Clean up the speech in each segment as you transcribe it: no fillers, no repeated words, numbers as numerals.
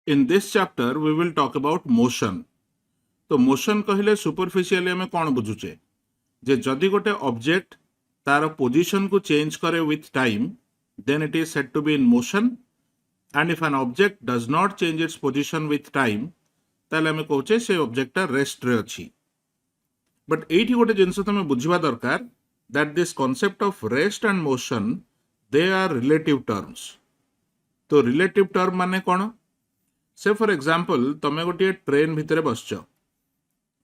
In this chapter, we will talk about motion. तो motion कहले superficially आम कौन बुझुचे जे जदि गोटे ऑब्जेक्ट तार पोजीशन को चेंज करे with time then it is said to be in motion and if an object does not change its position with time ताले आम कहचे से ऑब्जेक्टटा रेस्ट रे अछि बट एठी गोटे जिंस तुम बुझिबा दरकार that this concept of rest and motion they are relative terms तो रिलेटिव टर्म माने कौन से फॉर एग्जांपल तमे गोटे ट्रेन भितर बसछ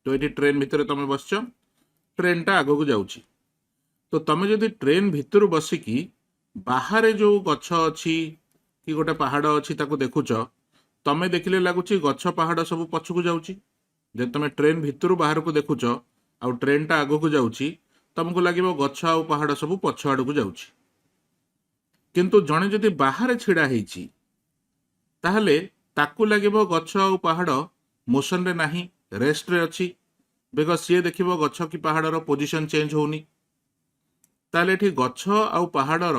तो ये ट्रेन भितर तुम बसछ ट्रेनटा आग को जाऊँगी तो तुम जदि ट्रेन भितर बसिकी बाहर जो गछ अच्छी कि गोटे पहाड़ अच्छी देखुच तुम देखिले लगुच गछ पहाड़ सब पछकू जाऊँगी जब तुम ट्रेन भितर बाहर को देखुच आउ ट्रेनटा आग को जाऊँगी तुमको लगे गछ आउ पहाड़ सब पछ आड़ को जाऊँगी किंतु जड़े जदि बाहर छिड़ा होती ताहले ताकू लगे गछ आउ पहाड़ मोशन रे नहीं रेस्ट रे अच्छी बिकज सी देखिबो गछ कि पहाड़र पोजीशन चेंज होनी ताले एठी गछ आउ पहाड़र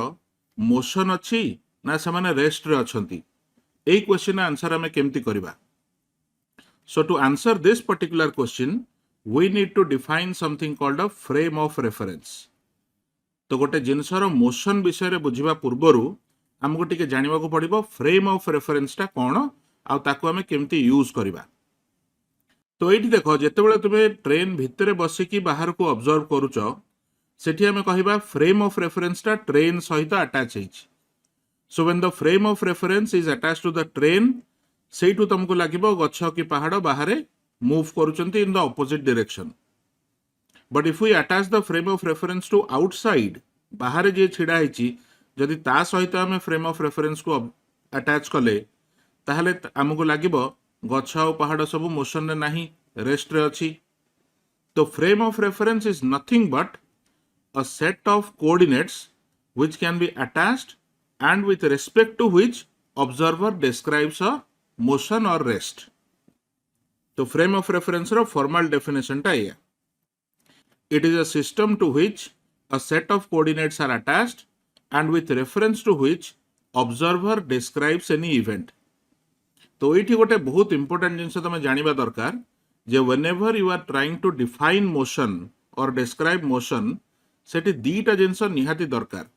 मोशन अच्छी ना से माने रेस्ट रे अछंती एई क्वेश्चन आंसर हमें केमती करबा so to answer this particular question we need to define something called a frame of reference तो गोटे जिनसर मोशन विषय रे बुझिबा पूर्वरु हमको टिके जानिबा को पड़िबो फ्रेम ऑफ रेफरेंस टा कोन आ ताको हमें केमती यूज करबा तो ये देख जिते तुम्हें ट्रेन भितर बसिकी बाहर को ऑब्जर्व करुच सेठी हमें कहबा फ्रेम ऑफ रेफरेंस टा ट्रेन सहित अटैच है so when the frame of reference is attach to the train सेठू तुमको लगे गछ कि पहाड़ बाहर मूव करुचंती in the opposite direction but if we attach the frame of reference to outside बाहर जे छिड़ा है जदि ता सहित आम फ्रेम ऑफ रेफरेंस को अटैच कले ताहले आमको लगे गछ आउ पहाड़ सब मोशन रे नहीं रेस्ट रे अच्छी तो frame of reference is nothing but a set of coordinates which can be attached and with respect to which observer describes a motion or rest तो फ्रेम ऑफ रेफरेंस रो फॉर्मल डेफिनेशन टा या it is a system to which a set of coordinates are attached and with reference to which observer describes any event तो ये गोटे बहुत important जिनस तुम जानिबा दरकार जे whenever you are trying to define motion or describe motion सेठी दीटा जिनस निहाती दरकार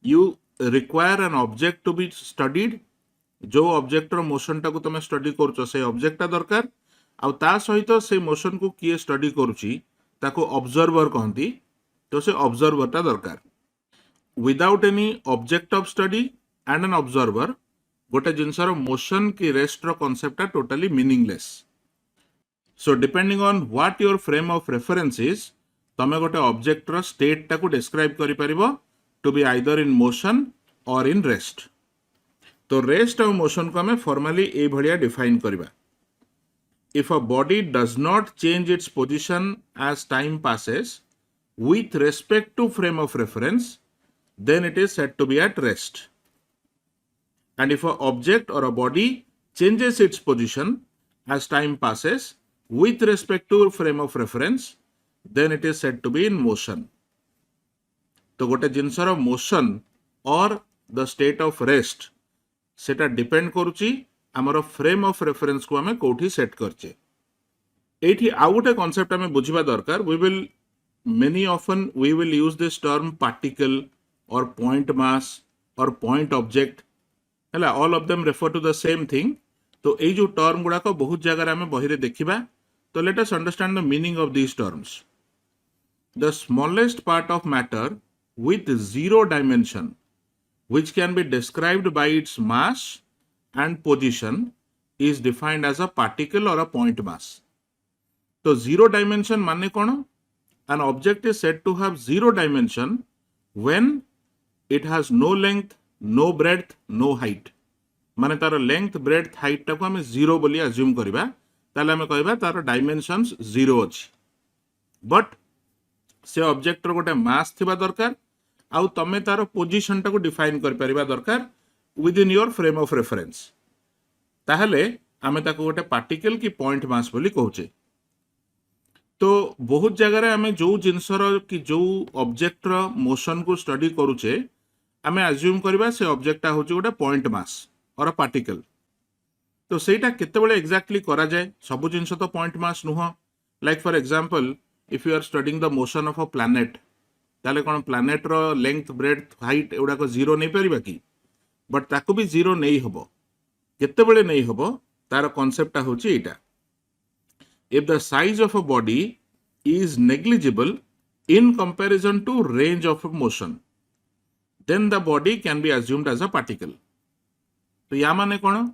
you require an object to be studied जो ऑब्जेक्टर मोशन टाको तुम स्टडी करूछ से ऑब्जेक्टटा दरकार आउ ता सहित से मोशन को किए स्टडी करूची ताको ऑब्जर्वर कहती तो से ऑब्जर्वरटा दरकार without any object of study and an observer गोटे जिनसर मोशन की रेस्ट रो concept totally meaningless so depending on what your frame of reference is तमे गोटे ऑब्जेक्ट रो स्टेट टाको डिस्क्राइब करि परिबो to be either in motion or in rest तो रेस्ट और मोशन को हमें फॉर्मली ए भलिया डिफाइन करबा if a body does not change its position as time passes with respect to frame of reference then it is said to be at rest and if an object or a body changes its position as time passes with respect to frame of reference then it is said to be in motion तो गोटे जिनसर motion और the state of rest सेटा depend करुची आमर frame of reference को हमें कोठी सेट करचे एठी आउ गोटे कांसेप्ट हमें बुझिबा दरकार we will many often we will use this term particle or point mass or point object हला all of them refer to the same thing तो ए जो टर्म गुड़ा को बहुत जगह हमें बहिरे देखिबा तो let us understand the meaning of these terms the smallest part of matter with zero dimension which can be described by its mass and position is defined as a particle or a point mass तो zero dimension माने कौन an object is said to have zero dimension when it has no length, no breadth, no height. माने तार length breadth height टाको हमें zero बोली assume करबा ताले हमें कहबा तार डायमेंशंस जीरो अछि बट से ऑब्जेक्ट रो गोटे मास थिबा दरकार आउ तमे तार पोजीशन टाको डिफाइन कर परिबा दरकार with in your frame of reference ताहले हमें ताको गोटे पार्टिकल की पॉइंट मास बोली कहूचे तो बहुत जगह आम जो जिनसर कि जो ऑब्जेक्टर मोशन को स्टडी करुचे आम आज्यूम करबा से ऑब्जेक्टा हूँ गोटे पॉइंट मास और पार्टिकल तो ସେଇଟା କେତେବେଳେ ଏକ୍ଜାକ୍ଟଲି କରାଯାଏ ସବୁ ଜିନିଷ ତ ପଏଣ୍ଟ ମାସ୍ ନୁହଁ like for example if you are studying the motion of a planet ତାହେଲେ କ'ଣ ପ୍ଲାନେଟ୍ର ଲେନ୍ଥ ବ୍ରେଡ୍ ହାଇଟ୍ ଏଗୁଡ଼ାକ ଜିରୋ ନେଇପାରିବା କି ବଟ୍ ତାକୁ ବି ଜିରୋ ନେଇ ହେବ କେତେବେଳେ ନେଇ ହେବ ତାର କନସେପ୍ଟଟା ହେଉଛି ଏଇଟା if the size of a body is negligible in comparison to range of motion then the body can be assumed as a particle तो या माने कौन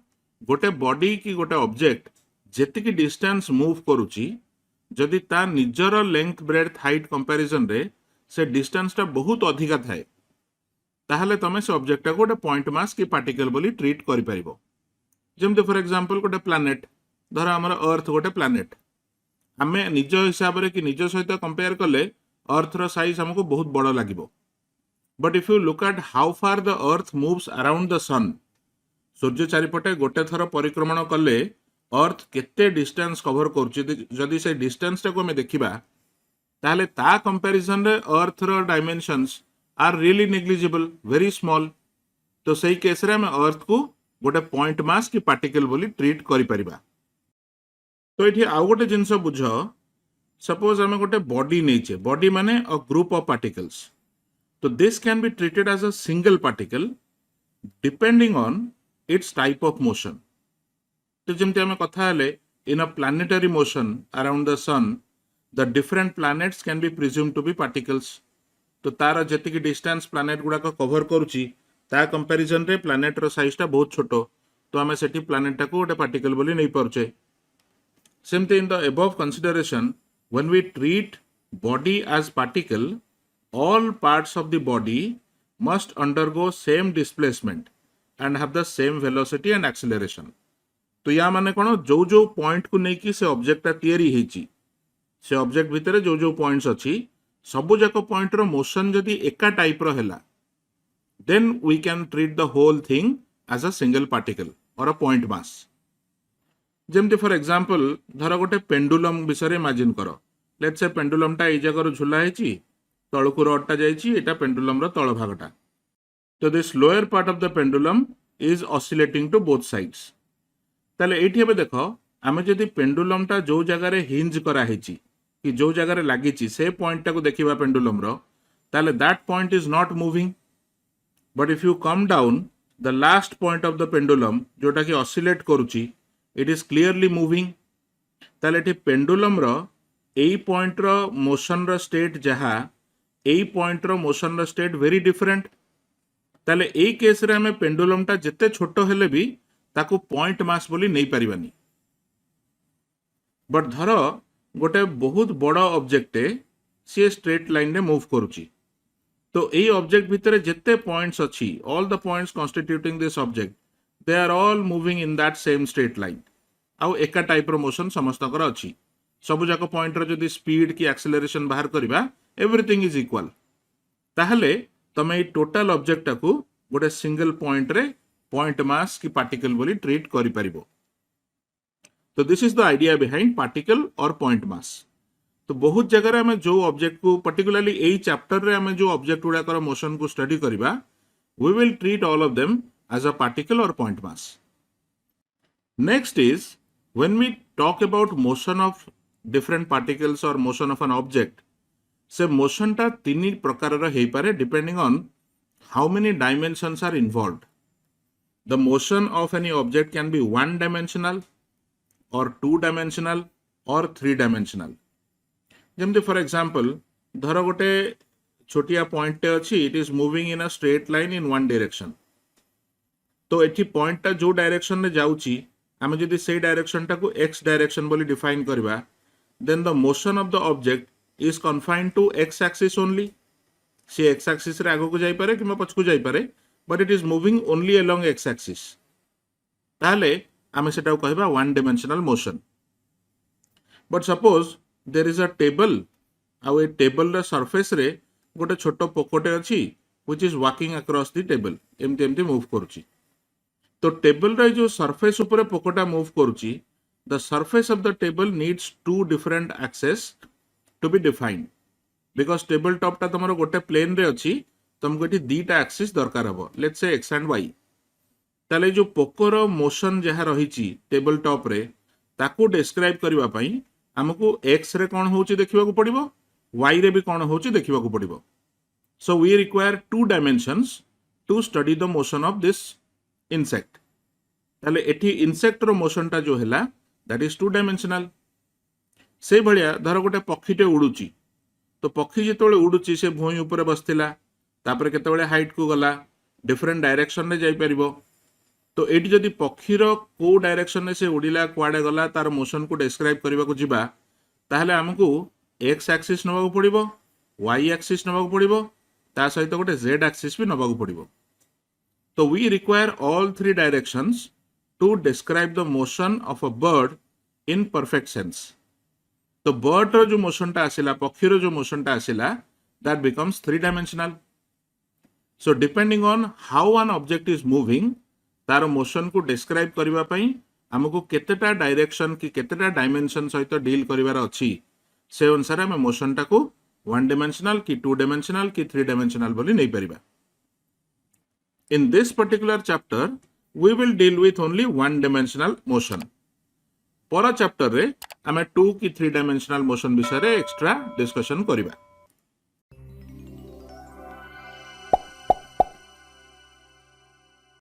गोटे बॉडी की गोटे ऑब्जेक्ट जेतिकी डिस्टेंस मूव करूची जदि ता निजर लेंथ ब्रेड्थ हाइट कंपैरिजन रे से डिस्टेंस टा बहुत अधिका थाए ताहले तमे से ऑब्जेक्ट टा गोटे पॉइंट मास की पार्टिकल बोली ट्रीट करि परिबो जेमते फॉर एग्जांपल गोटे प्लैनेट धर हमर अर्थ गोटे प्लैनेट आमे निज हिसाब रे कि निज सहित कंपेयर कले अर्थ रो साइज हमको बहुत बड़ लागिबो but if you look at how far the earth moves around the sun सूर्य चारिपटे गोटे थर परिक्रमण कले अर्थ केते डिस्टेंस कवर करूची जदि से डिस्टेंस टाको हमें देखिबा ताहले ता कंपैरिजन रे अर्थ रो dimensions are really negligible very small तो सही केस रे हमें अर्थ को गोटे पॉइंट मास की पार्टिकल बोली ट्रीट करि परिबा तो ये आउ गोटे जिनस बुझ सपोज आम गोटे बॉडी नहींचे बॉडी माने अ ग्रुप ऑफ पार्टिकल्स तो this can be treated as a single particle depending on its type of motion तो जमती आम कथा in a planetary motion around the sun the different planets can be presume to be particles तो तार जेतिकी distance planet गुड़ाक cover करुची ता कंपैरिजन रे प्लैनेट रो साइज टा बहुत छोट तो आम सेठी प्लैनेट टाको गोटे पार्टिकल बोली नहीं पारुचे सेमती in the above consideration when we treat body as particle all parts of the body must undergo same displacement and have the same velocity and acceleration तो या माने कोन जो जो पॉइंट को नेकी से ऑब्जेक्ट ता तयारी हेची से ऑब्जेक्ट भितरे जो जो पॉइंट्स अछि सब जाक पॉइंट रो मोशन जदी एका टाइप रो हैला then we can treat the whole thing as a single particle or a point mass जेमती फॉर एग्जांपल धर गोटे पेंडुलम विषय इमेजिन कर लेट्स से पेंडुलम टा एई जगह झुला हेची तळकु रडटा जाईची एटा पेंडुलम रो तळ भागटा तो this lower part of the pendulum is oscillating to both sides ताले एठी एबे देखो आमे जदी पेंडुलम टा जो जगह रे हिंज करा हेची कि जो जगह रे लागिची से पॉइंट टा को देखिबा पेंडुलम रो ताले that point is not moving but if you come down the last point of the pendulum जोटा कि ऑसिलेट करूची इट इज क्लियरली मूविंग ताले एठी पेंडुलम रो एई पॉइंट रो मोशन रो स्टेट जहा एई पॉइंट रो मोशन रो स्टेट वेरी डिफरेंट ताले एई case रे हमें pendulum टा जते छोटो हेले भी ताको पॉइंट मास बोली नहीं परिबानी बट धर गोटे बहुत बड़ ऑब्जेक्ट सी स्ट्रेट लाइन रे मूव करूची तो एई ऑब्जेक्ट भितरे जते पॉइंट्स अछि all the points constituting this object they are all moving in that same straight line आउ एका टाइप रो मोशन समस्तकर अछि सब जाक पॉइंट रो जदी स्पीड की एक्सेलरेशन बाहर करबा एवरीथिंग इज इक्वल ताहले तमे ए टोटल ऑब्जेक्ट टाकू गोटे सिंगल पॉइंट रे पॉइंट मास की पार्टिकल बोली ट्रीट करि परिबो तो this is the idea behind particle or point मास तो बहुत जगह रे हमें जो ऑब्जेक्ट को पर्टिकुलरली एई चैप्टर रे हमें जो ऑब्जेक्ट गुडा कर मोशन को स्टडी करबा we will treat all of them as a particle or point mass next is when we talk about motion of different particles or motion of an object से motion टा तीन प्रकार रा हेई पारे depending on how many dimensions are involved the motion of any object can be one dimensional or two dimensional or three dimensional जेमते for example धर गोटे छोटिया point टे अछि it is moving in a straight line in one direction तो एठी point टा जो direction रे जाउची आमे जदि से डायरेक्शन टाको x डायरेक्शन बोली डिफाइन करबा then the motion of the object is confined to x axis only से x एक्सिस रे आगो को जाई पारे किमा पछ को जाई पारे but it is moving only along x axis ताले आमे सेटा कहबा one dimensional motion but suppose there is a table आ ए टेबल रे सरफेस रे गोटे छोटो पोकोटे अछि which is walking across the table एमती एमती मूव करूची तो टेबल रे जो सरफेस ऊपर पोकोटा मूव करूची the surface of the table needs to different axes to be defined because table top टा तमरो गोटे प्लेन रे अछि तुमको एठी दीटा एक्सिस दरकार हबो let's say x and y ताले जो पोकोर मोशन जहाँ रही टेबल टॉप रे ताकू डिस्क्राइब करबा पई हमको एक्स रे कौन होची देखिबा को पड़िबो, वाई रे भी कौन होची देखिबा को पड़िबो. So we require 2 dimensions to study the motion of this insect. ताले एठी insect रो मोशन टा जो हैला that is 2 dimensional. से भलिया धर गोटे पक्षीटे उडुची तो पक्षी जेतोले उडुची से भूई ऊपर बसथिला तापर केतोले हाइट को गला डिफरेंट डायरेक्शन रे जाई परिबो. तो एटी जदि पक्षीर को डायरेक्शन में से उड़िला कुआडे गला तार मोशन को डिस्क्राइब करबा को जिबा ताहले हमकु एक्स एक्सिस नबाकू पड़िबो, वाई एक्सिस नबाकू पड़िबो, ता सहित गोटे जेड एक्सिस भी नबाकू पड़िबो. तो we require all 3 directions to describe the motion of a bird in perfect sense. तो बर्ड रो जो मोशन टा आसिला, पक्षी रो जो मोशन टा आसिला, that becomes 3 dimensional. So depending on how an object is moving तार मोशन को डिस्क्राइब करबा पई हमको केतेटा डायरेक्शन कि केतेटा डायमेंशन सहित डील करिवार अछि से अनुसार हम मोशन टा को 1 डायमेंशनल कि 2 डायमेंशनल कि 3 डायमेंशनल बोली नै परिबा. In this particular chapter we will deal with only 1 dimensional motion. पर चैप्टर रे हमें 2 कि 3 डायमेंशनल मोशन विषय रे एक्स्ट्रा डिस्कशन करिबा.